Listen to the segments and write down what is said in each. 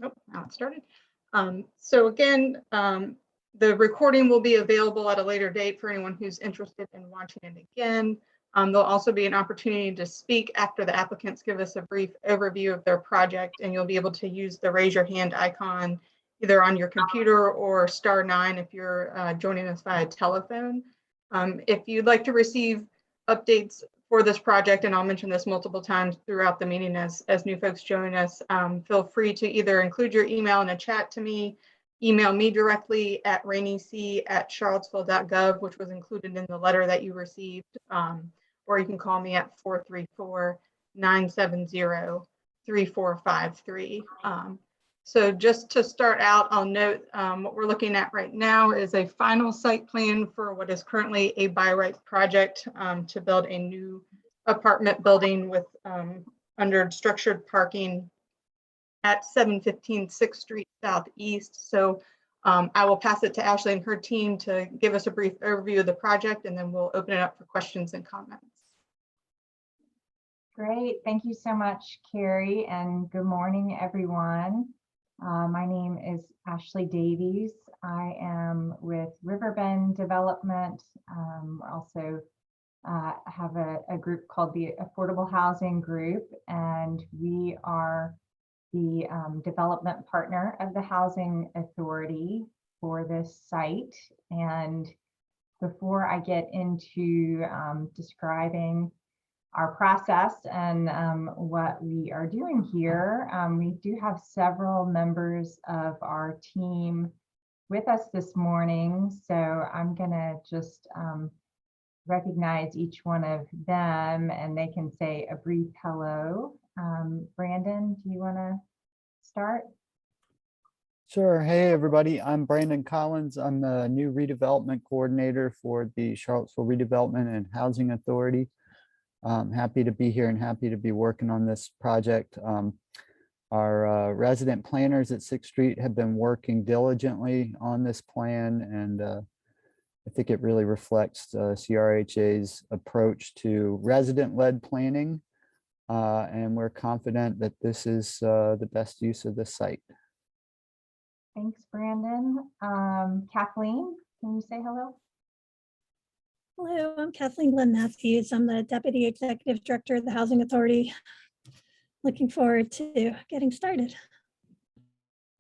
Nope, now it started. So again, the recording will be available at a later date for anyone who's interested in watching it again. There'll also be an opportunity to speak after the applicants give us a brief overview of their project, and you'll be able to use the raise your hand icon either on your computer or *9 if you're joining us via telephone. If you'd like to receive updates for this project, and I'll mention this multiple times throughout the meeting as new folks join us, feel free to either include your email in a chat to me, email me directly at rainyc@charlottesville.gov, which was included in the letter that you received, or you can call me at 434-970-3453. So just to start out, I'll note what we're looking at right now is a final site plan for what is currently a by right project to build a new apartment building with under structured parking at 715 6th Street Southeast. So I will pass it to Ashley and her team to give us a brief overview of the project, and then we'll open it up for questions and comments. Great, thank you so much, Carrie, and good morning, everyone. My name is Ashley Davies. I am with Riverbend Development. Also have a group called the Affordable Housing Group, and we are the development partner of the Housing Authority for this site. And before I get into describing our process and what we are doing here, we do have several members of our team with us this morning. So I'm gonna just recognize each one of them and they can say a brief hello. Brandon, do you wanna start? Sure. Hey, everybody. I'm Brandon Collins. I'm the new redevelopment coordinator for the Charlottesville Redevelopment and Housing Authority. I'm happy to be here and happy to be working on this project. Our resident planners at 6th Street have been working diligently on this plan, and I think it really reflects CRHA's approach to resident-led planning, and we're confident that this is the best use of this site. Thanks, Brandon. Kathleen, can you say hello? Hello, I'm Kathleen Glenn Matthews. I'm the Deputy Executive Director of the Housing Authority. Looking forward to getting started.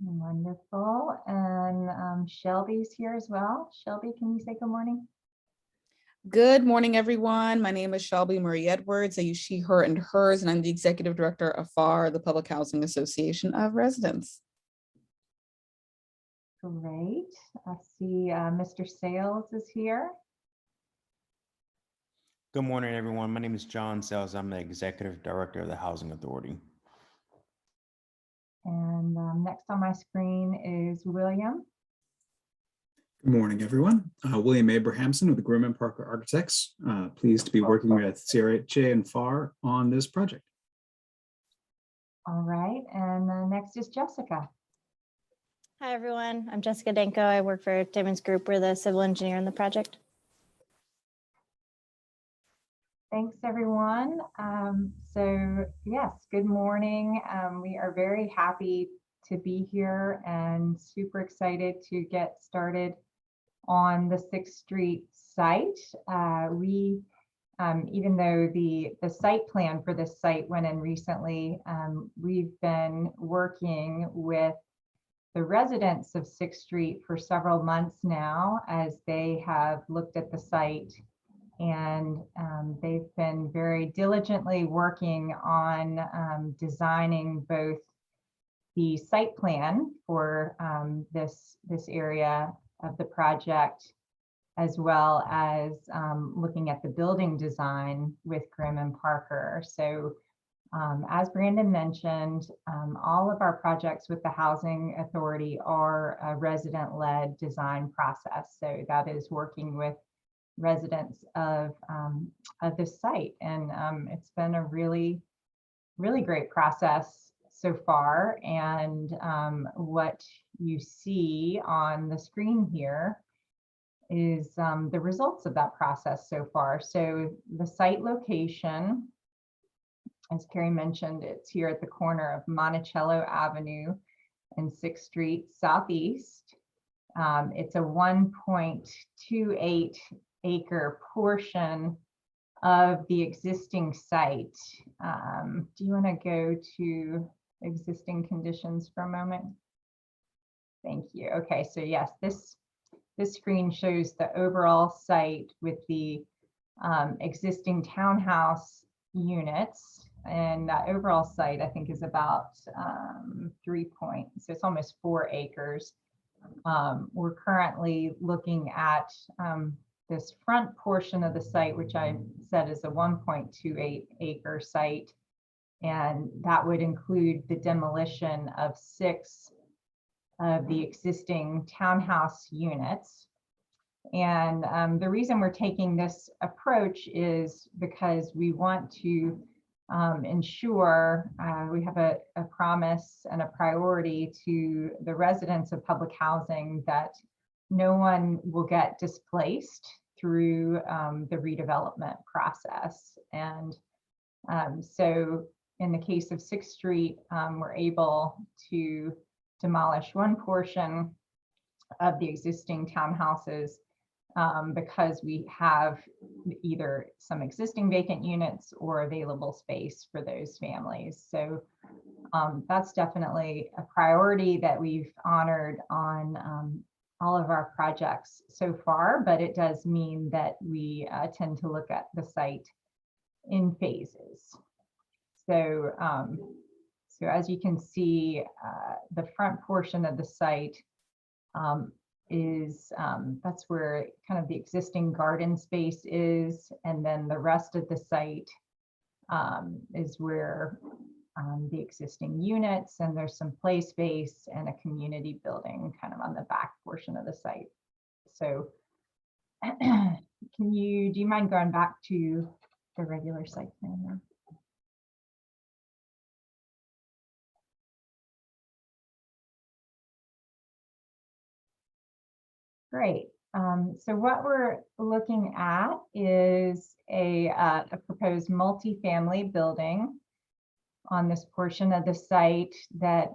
Wonderful. And Shelby's here as well. Shelby, can you say good morning? Good morning, everyone. My name is Shelby Marie Edwards. I use she, her, and hers, and I'm the Executive Director of FAR, the Public Housing Association of Residents. Great. I see Mr. Sales is here. Good morning, everyone. My name is John Sales. I'm the Executive Director of the Housing Authority. And next on my screen is William. Good morning, everyone. William Abrahamson with the Grimm & Parker Architects. Pleased to be working with CRHA and FAR on this project. All right, and next is Jessica. Hi, everyone. I'm Jessica Danko. I work for Timmons Group. We're the civil engineer in the project. Thanks, everyone. So yes, good morning. We are very happy to be here and super excited to get started on the 6th Street site. Even though the site plan for this site went in recently, we've been working with the residents of 6th Street for several months now as they have looked at the site, and they've been very diligently working on designing both the site plan for this area of the project, as well as looking at the building design with Grimm & Parker. So as Brandon mentioned, all of our projects with the Housing Authority are a resident-led design process. So that is working with residents of this site. And it's been a really, really great process so far. And what you see on the screen here is the results of that process so far. So the site location, as Carrie mentioned, it's here at the corner of Monticello Avenue and 6th Street Southeast. It's a 1.28 acre portion of the existing site. Do you want to go to existing conditions for a moment? Thank you. Okay, so yes, this screen shows the overall site with the existing townhouse units, and that overall site I think is about so it's almost 4 acres. We're currently looking at this front portion of the site, which I said is a 1.28 acre site, and that would include the demolition of 6 of the existing townhouse units. And the reason we're taking this approach is because we want to ensure we have a promise and a priority to the residents of public housing that no one will get displaced through the redevelopment process. And so in the case of 6th Street, we're able to demolish one portion of the existing townhouses because we have either some existing vacant units or available space for those families. So that's definitely a priority that we've honored on all of our projects so far, but it does mean that we tend to look at the site in phases. So, so as you can see, the front portion of the site is that's where kind of the existing garden space is, and then the rest of the site is where the existing units, and there's some play space and a community building kind of on the back portion of the site. So do you mind going back to the regular site plan now? Great. So what we're looking at is a proposed multifamily building on this portion of the site that,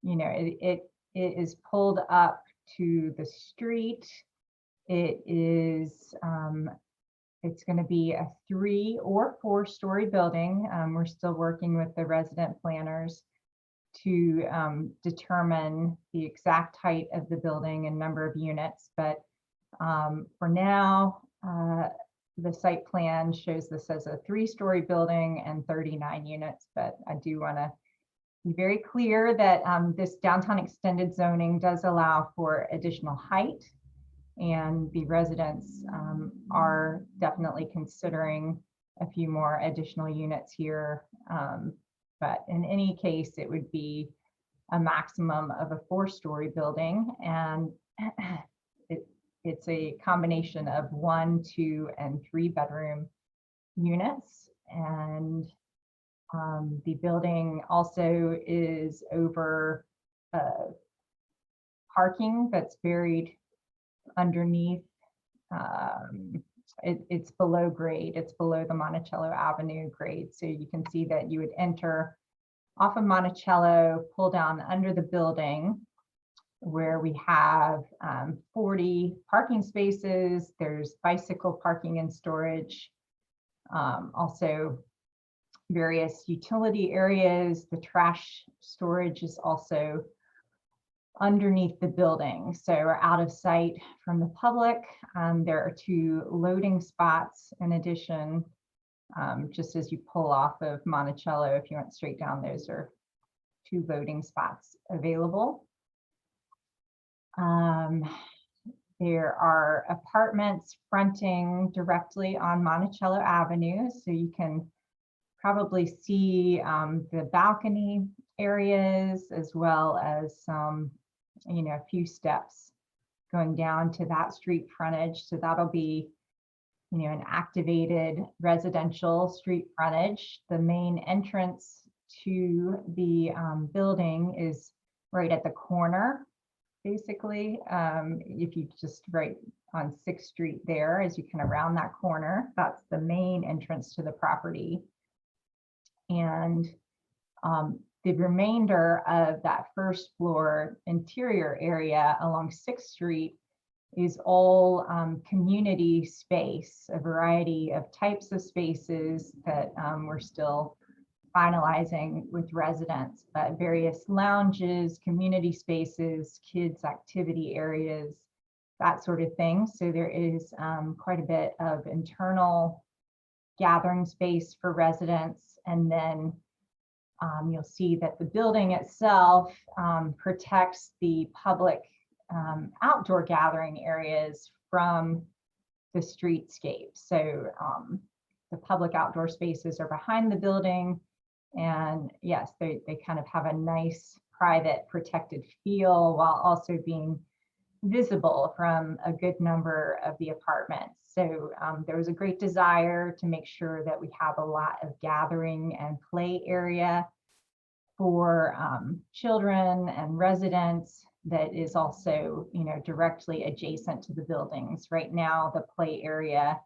you know, it is pulled up to the street. It is, it's going to be a 3 or 4 story building. We're still working with the resident planners to determine the exact height of the building and number of units. But for now, the site plan shows this as a 3-story building and 39 units. But I do want to be very clear that this downtown extended zoning does allow for additional height, and the residents are definitely considering a few more additional units here. But in any case, it would be a maximum of a 4-story building, and it's a combination of 1, 2, and 3 bedroom units. And the building also is over parking that's buried underneath. It's below grade. It's below the Monticello Avenue grade. So you can see that you would enter off of Monticello, pull down under the building where we have 40 parking spaces. There's bicycle parking and storage. Also various utility areas. The trash storage is also underneath the building, so we're out of sight from the public. There are 2 loading spots in addition, just as you pull off of Monticello. If you went straight down, those are 2 loading spots available. There are apartments fronting directly on Monticello Avenue, so you can probably see the balcony areas, as well as some, you know, a few steps going down to that street frontage. So that'll be, you know, an activated residential street frontage. The main entrance to the building is right at the corner, basically. If you just right on 6th Street there, as you kind of round that corner, that's the main entrance to the property. And the remainder of that first floor interior area along 6th Street is all community space, a variety of types of spaces that we're still finalizing with residents, but various lounges, community spaces, kids activity areas, that sort of thing. So there is quite a bit of internal gathering space for residents. And then you'll see that the building itself protects the public outdoor gathering areas from the streetscape. So the public outdoor spaces are behind the building. And yes, they kind of have a nice private protected feel while also being visible from a good number of the apartments. So there was a great desire to make sure that we have a lot of gathering and play area for children and residents that is also, directly adjacent to the buildings. Right now, the play area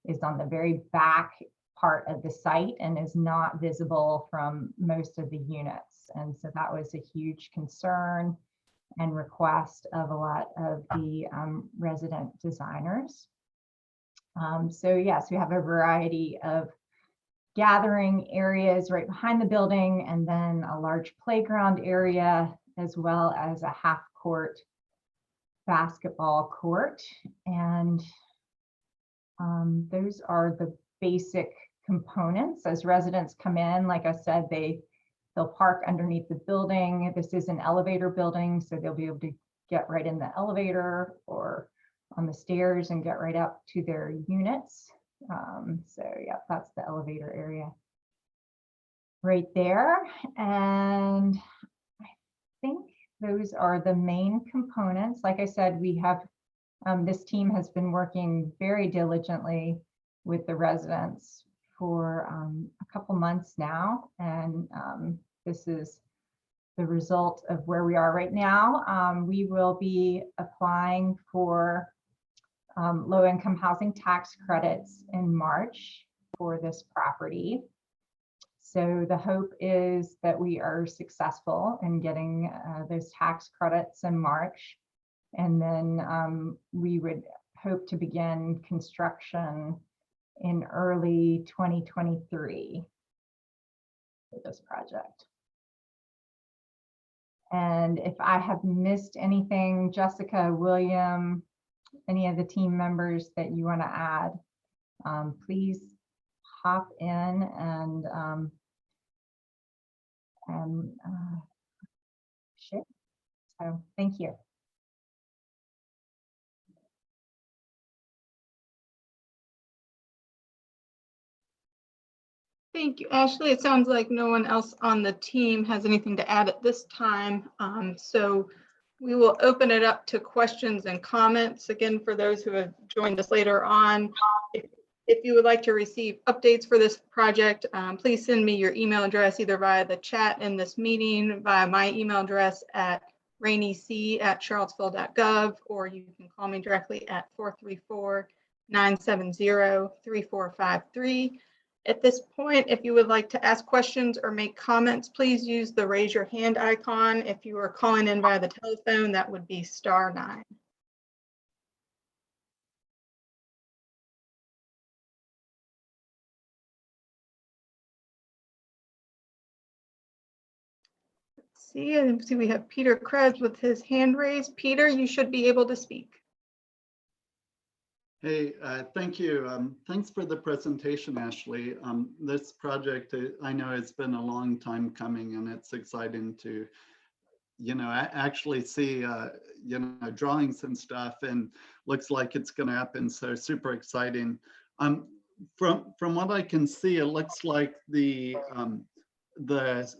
is on the very back part of the site and is not visible from most of the units. And so that was a huge concern and request of a lot of the resident designers. So yes, we have a variety of gathering areas right behind the building, and then a large playground area, as well as a half-court basketball court. And those are the basic components. As residents come in, like I said, they'll park underneath the building. This is an elevator building, so they'll be able to get right in the elevator or on the stairs and get right up to their units. So yeah, that's the elevator area right there. And I think those are the main components. Like I said, we have, this team has been working very diligently with the residents for a couple months now. And this is the result of where we are right now. We will be applying for low-income housing tax credits in March for this property. So the hope is that we are successful in getting those tax credits in March. And then we would hope to begin construction in early 2023 for this project. And if I have missed anything, Jessica, William, any of the team members that you want to add, please hop in and share. So thank you. Thank you, Ashley. It sounds like no one else on the team has anything to add at this time. So we will open it up to questions and comments. Again, for those who have joined us later on, if you would like to receive updates for this project, please send me your email address either via the chat in this meeting, via my email address at rainyc@charlottesville.gov, or you can call me directly at 434-970-3453. At this point, if you would like to ask questions or make comments, please use the raise your hand icon. If you are calling in via the telephone, that would be *9. Let's see, I see we have Peter Krebs with his hand raised. Peter, you should be able to speak. Hey, thank you. Thanks for the presentation, Ashley. This project, I know it's been a long time coming, and it's exciting to, actually see, drawings and stuff, and looks like it's going to happen. So super exciting. From what I can see, it looks like the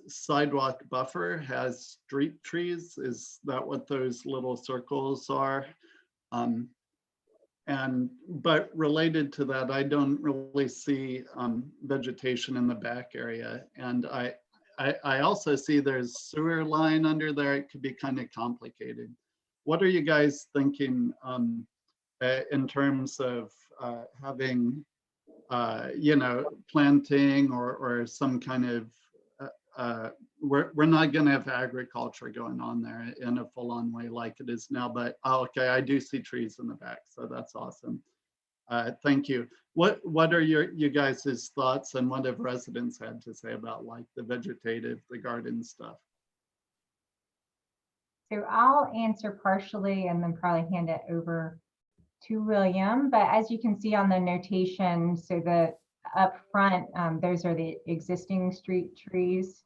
sidewalk buffer has street trees. Is that what those little circles are? But related to that, I don't really see vegetation in the back area. And I also see there's sewer line under there. It could be kind of complicated. What are you guys thinking in terms of having, planting or some kind of we're not going to have agriculture going on there in a full-on way like it is now, but okay, I do see trees in the back, so that's awesome. Thank you. What are you guys' thoughts, and what have residents had to say about like the vegetative, the garden stuff? So I'll answer partially and then probably hand it over to William. But as you can see on the notation, so the up front, those are the existing street trees,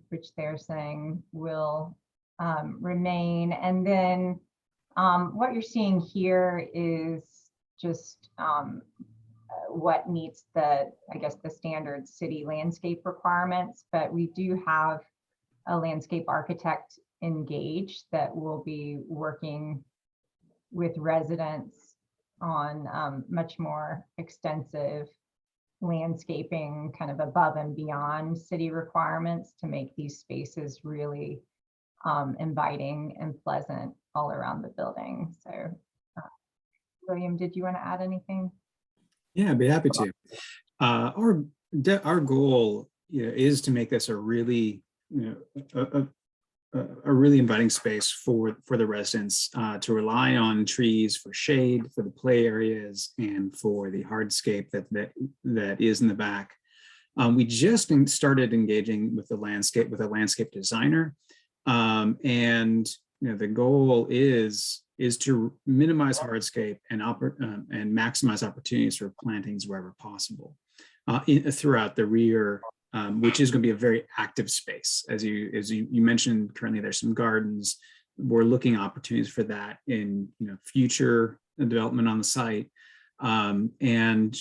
which they're saying will remain. And then what you're seeing here is just what meets the, I guess, the standard city landscape requirements, but we do have a landscape architect engaged that will be working with residents on much more extensive landscaping kind of above and beyond city requirements to make these spaces really inviting and pleasant all around the building. So William, did you want to add anything? Yeah, I'd be happy to. Our goal, is to make this a really, a really inviting space for the residents to rely on trees for shade, for the play areas, and for the hardscape that is in the back. We just started engaging with a landscape designer, and the goal is to minimize hardscape and maximize opportunities for plantings wherever possible throughout the rear, which is going to be a very active space. As you mentioned, currently there's some gardens. We're looking at opportunities for that in future development on the site, and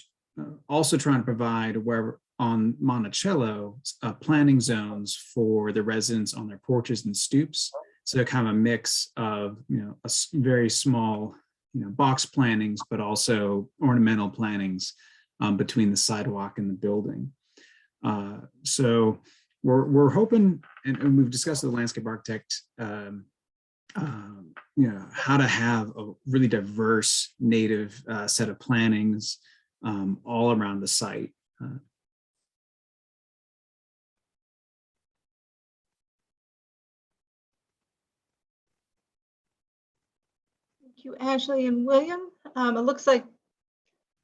also trying to provide wherever on Monticello planting zones for the residents on their porches and stoops. So kind of a mix of a very small box plantings, but also ornamental plantings between the sidewalk and the building. So we're hoping, and we've discussed with the landscape architect, how to have a really diverse native set of plantings all around the site. Thank you, Ashley and William. It looks like,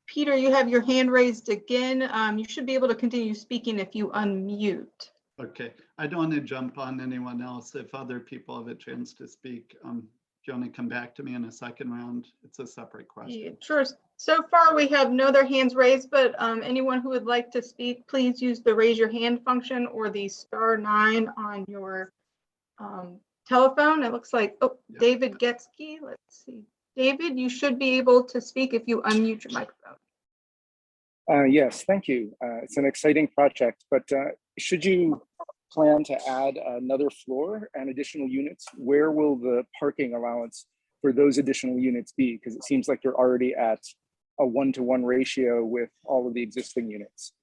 Peter, you have your hand raised again. You should be able to continue speaking if you unmute. Okay, I don't want to jump on anyone else. If other people have a chance to speak, do you want to come back to me in a second round? It's a separate question. Yeah, sure. So far, we have no other hands raised, but anyone who would like to speak, please use the raise your hand function or the *9 on your telephone. It looks like, oh, Yeah. David Getsky. Let's see. David, you should be able to speak if you unmute your microphone. Yes, thank you. It's an exciting project, but should you plan to add another floor and additional units, where will the parking allowance for those additional units be? Because it seems like you're already at a 1-to-1 ratio with all of the existing units.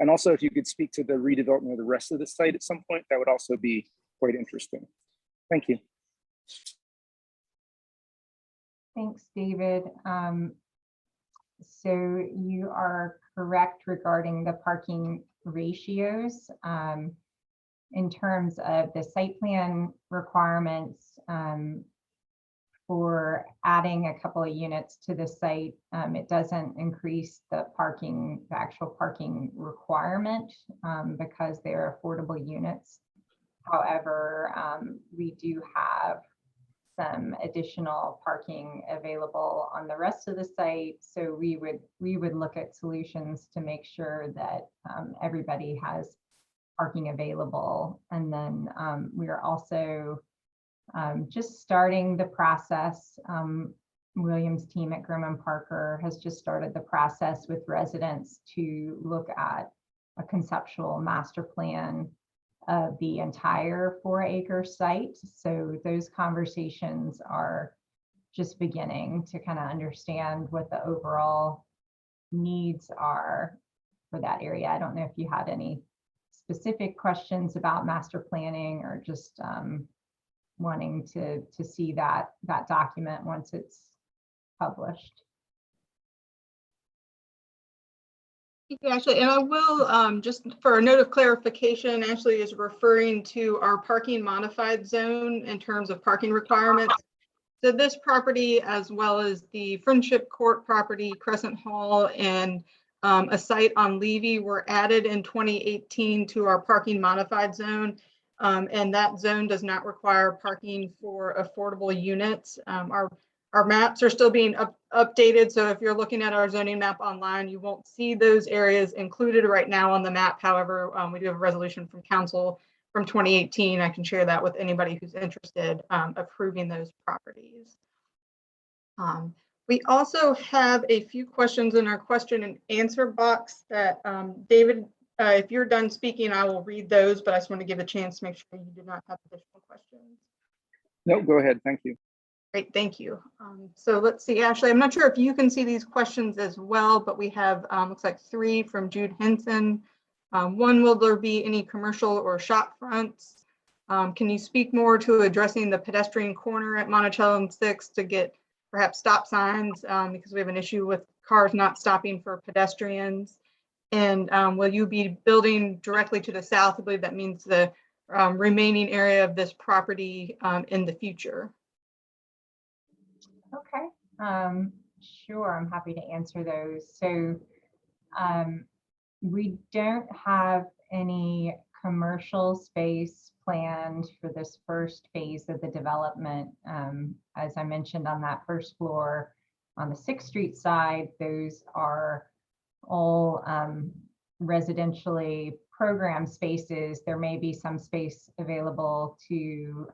And also, if you could speak to the redevelopment of the rest of the site at some point, that would also be quite interesting. Thank you. Thanks, David. So you are correct regarding the parking ratios. In terms of the site plan requirements for adding a couple of units to the site, it doesn't increase the actual parking requirement because they're affordable units. However, we do have some additional parking available on the rest of the site. So we would look at solutions to make sure that everybody has parking available. And then we are also just starting the process. William's team at Grimm & Parker has just started the process with residents to look at a conceptual master plan of the entire 4-acre site. So those conversations are just beginning to kind of understand what the overall needs are for that area. I don't know if you had any specific questions about master planning or just wanting to see that document once it's published. Thank you, Ashley. And I will, just for a note of clarification, Ashley is referring to our parking modified zone in terms of parking requirements. So this property, as well as the Friendship Court property, Crescent Hall, and a site on Levy were added in 2018 to our parking modified zone. And that zone does not require parking for affordable units. Our maps are still being updated. So if you're looking at our zoning map online, you won't see those areas included right now on the map. However, we do have a resolution from council from 2018. I can share that with anybody who's interested, approving those properties. We also have a few questions in our question and answer box that David, if you're done speaking, I will read those, but I just want to give a chance to make sure you do not have additional questions. No, go ahead. Thank you. Great, thank you. So let's see, Ashley, I'm not sure if you can see these questions as well, but we have, looks like 3 from Jude Henson. 1, will there be any commercial or shop fronts? Can you speak more to addressing the pedestrian corner at Monticello and 6 to get perhaps stop signs, because we have an issue with cars not stopping for pedestrians? And will you be building directly to the south? I believe that means the remaining area of this property in the future. Okay, sure, I'm happy to answer those. So we don't have any commercial space planned for this first phase of the development. As I mentioned, on that first floor on the 6th Street side, those are all residentially programmed spaces. There may be some space available to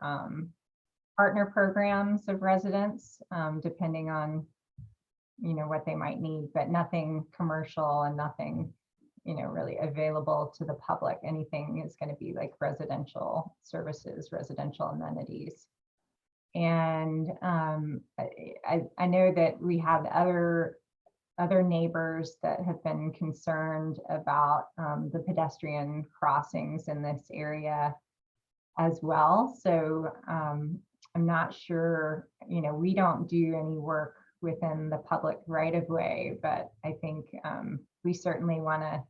partner programs of residents, depending on, you know, what they might need, but nothing commercial and nothing, you know, really available to the public. Anything is going to be like residential services, residential amenities. And I know that we have other neighbors that have been concerned about the pedestrian crossings in this area as well. So I'm not sure, you know, we don't do any work within the public right of way, but I think we certainly want to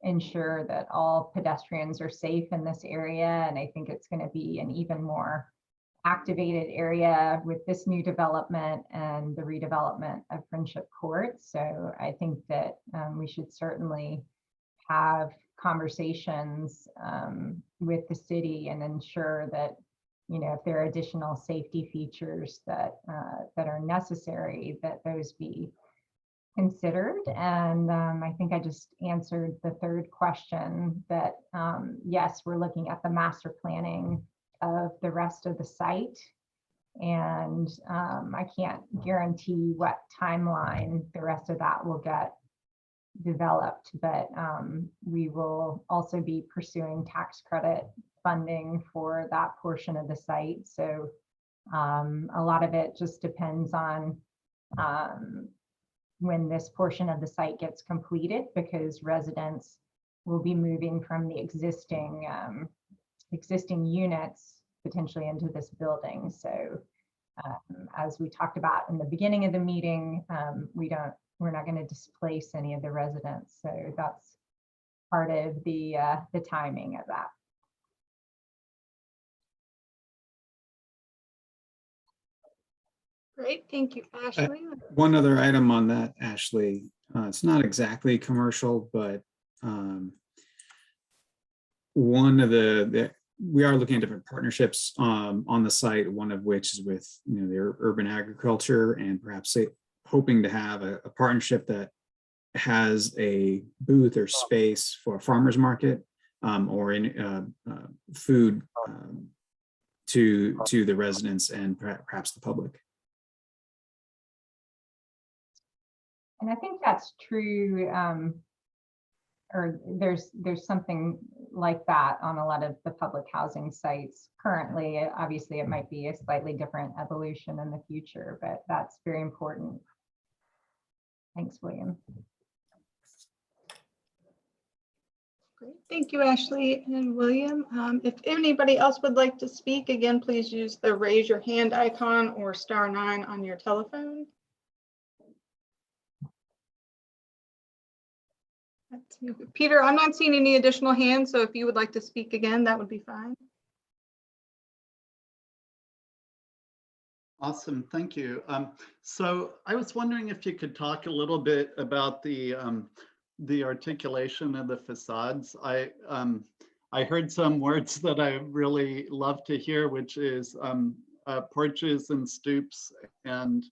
ensure that all pedestrians are safe in this area. And I think it's going to be an even more activated area with this new development and the redevelopment of Friendship Court. So I think that we should certainly have conversations with the city and ensure that, you know, if there are additional safety features that that are necessary, that those be considered. And I think I just answered the 3rd question that yes, we're looking at the master planning of the rest of the site. And I can't guarantee what timeline the rest of that will get developed, but we will also be pursuing tax credit funding for that portion of the site. So a lot of it just depends on when this portion of the site gets completed, because residents will be moving from the existing units potentially into this building. So as we talked about in the beginning of the meeting, we're not going to displace any of the residents. So that's part of the timing of that. Great, thank you, Ashley. One other item on that, Ashley. It's not exactly commercial, but one of we are looking at different partnerships on the site, one of which is with, you know, the urban agriculture, and perhaps hoping to have a partnership that has a booth or space for a farmer's market or in food to the residents and perhaps the public. And I think that's true, or there's something like that on a lot of the public housing sites currently. Obviously, it might be a slightly different evolution in the future, but that's very important. Thanks, William. Great, thank you, Ashley and William. If anybody else would like to speak, again, please use the raise your hand icon or *9 on your telephone. Let's see. Peter, I'm not seeing any additional hands, so if you would like to speak again, that would be fine. Awesome, thank you. So I was wondering if you could talk a little bit about the articulation of the facades. I heard some words that I really love to hear, which is porches and stoops, and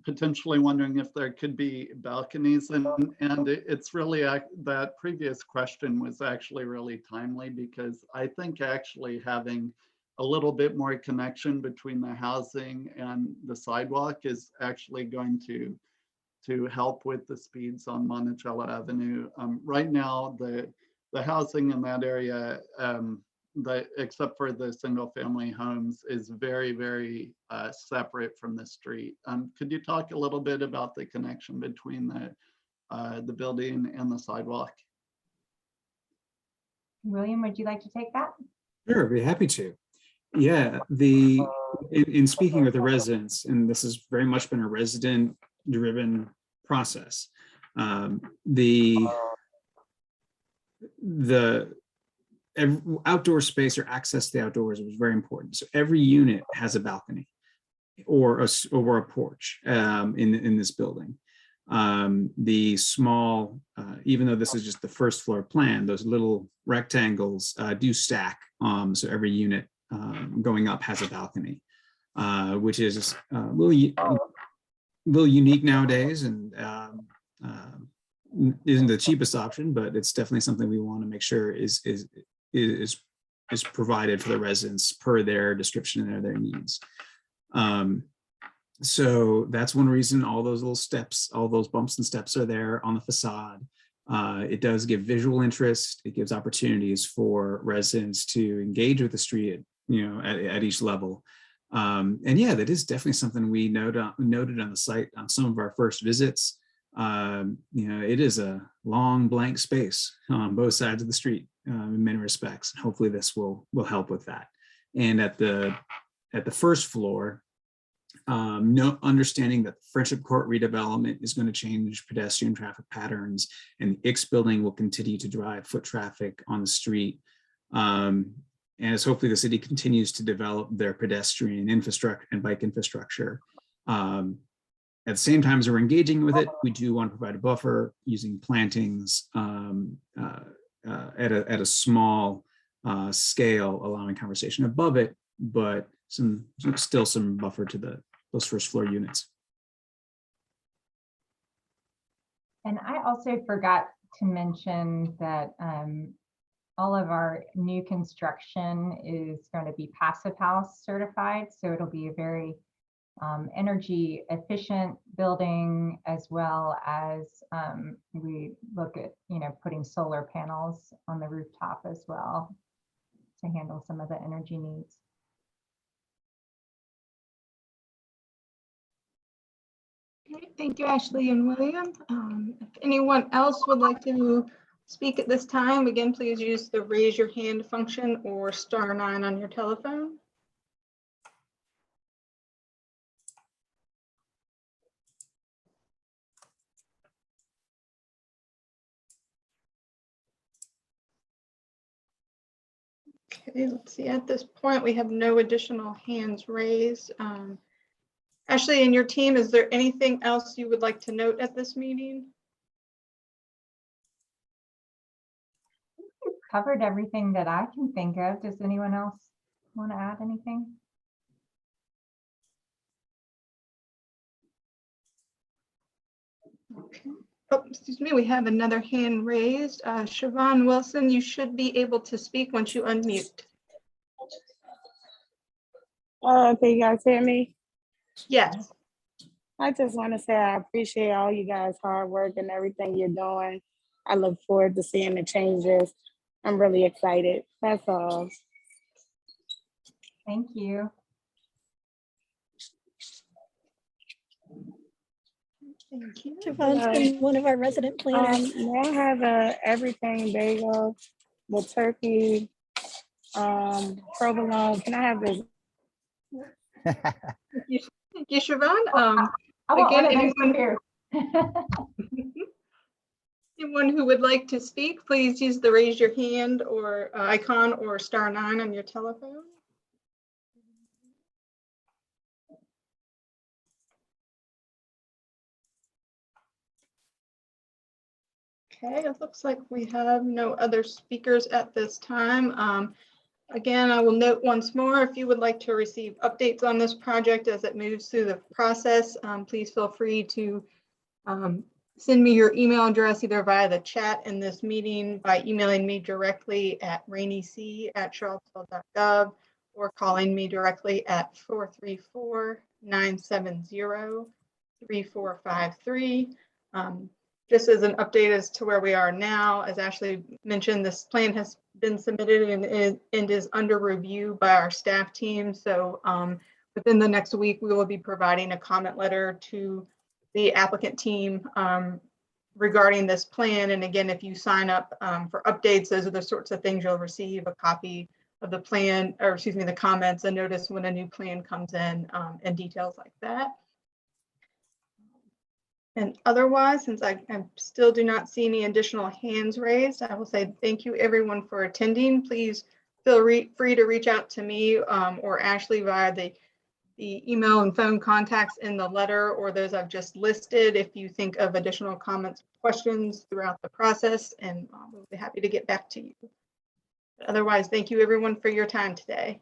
potentially wondering if there could be balconies. And it's really that previous question was actually really timely, because I think actually having a little bit more connection between the housing and the sidewalk is actually going to help with the speeds on Monticello Avenue. Right now, the housing in that area, except for the single family homes, is very, very separate from the street. Could you talk a little bit about the connection between the building and the sidewalk? William, would you like to take that? Sure, I'd be happy to. Yeah, in speaking with the residents, and this has very much been a resident-driven process. The outdoor space or access to the outdoors was very important. So every unit has a balcony or a porch in this building. The small, even though this is just the first floor plan, those little rectangles do stack. So every unit going up has a balcony, which is a little unique nowadays, and isn't the cheapest option, but it's definitely something we want to make sure is provided for the residents per their description and their needs. So that's one reason all those little steps, all those bumps and steps are there on the facade. It does give visual interest. It gives opportunities for residents to engage with the street, at each level. And yeah, that is definitely something we noted on the site on some of our first visits. It is a long blank space on both sides of the street in many respects. Hopefully this will help with that. And at the first floor, understanding that the Friendship Court redevelopment is going to change pedestrian traffic patterns, and the Ix building will continue to drive foot traffic on the street. As hopefully the city continues to develop their pedestrian infrastructure and bike infrastructure. At the same time as we're engaging with it, we do want to provide a buffer using plantings at a small scale, allowing conversation above it, but still some buffer to those first floor units. And I also forgot to mention that all of our new construction is going to be Passive House certified. So it'll be a very energy efficient building, as well as we look at, putting solar panels on the rooftop as well to handle some of the energy needs. Okay, thank you, Ashley and William. If anyone else would like to speak at this time, again, please use the raise your hand function or *9 on your telephone. Okay, let's see. At this point, we have no additional hands raised. Ashley and your team, is there anything else you would like to note at this meeting? We've covered everything that I can think of. Does anyone else want to add anything? Okay. Oh, excuse me, we have another hand raised. Siobhan Wilson, you should be able to speak once you unmute. Can you guys hear me? Yes. I just want to say I appreciate all you guys' hard work and everything you're doing. I look forward to seeing the changes. I'm really excited. That's all. Thank you. Thank you. Siobhan's been one of our resident planners. May I have a everything bagel with turkey, provolone? Can I have this? Thank you, Siobhan. I want again, one of those anyone- here. Anyone who would like to speak, please use the raise your hand or icon or *9 on your telephone. Okay, it looks like we have no other speakers at this time. Again, I will note once more, if you would like to receive updates on this project as it moves through the process, please feel free to send me your email address either via the chat in this meeting, by emailing me directly at rainyc@charlottesville.gov, or calling me directly at 434-970-3453. Just as an update as to where we are now, as Ashley mentioned, this plan has been submitted and is under review by our staff team. So within the next week, we will be providing a comment letter to the applicant team regarding this plan. And again, if you sign up for updates, those are the sorts of things you'll receive: a copy of the plan, or excuse me, the comments, a notice when a new plan comes in, and details like that. And otherwise, since I still do not see any additional hands raised, I will say thank you everyone for attending. Please feel free to reach out to me or Ashley via the email and phone contacts in the letter, or those I've just listed, if you think of additional comments, questions throughout the process, and we'll be happy to get back to you. But otherwise, thank you everyone for your time today.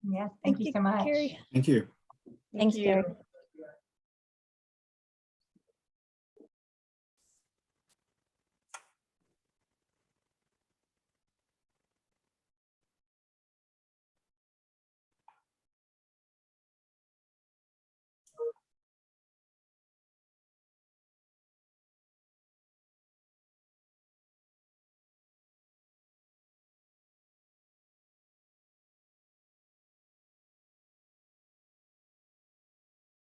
Yes, thank you so much. Carrie. Thank you. Thanks, Carrie.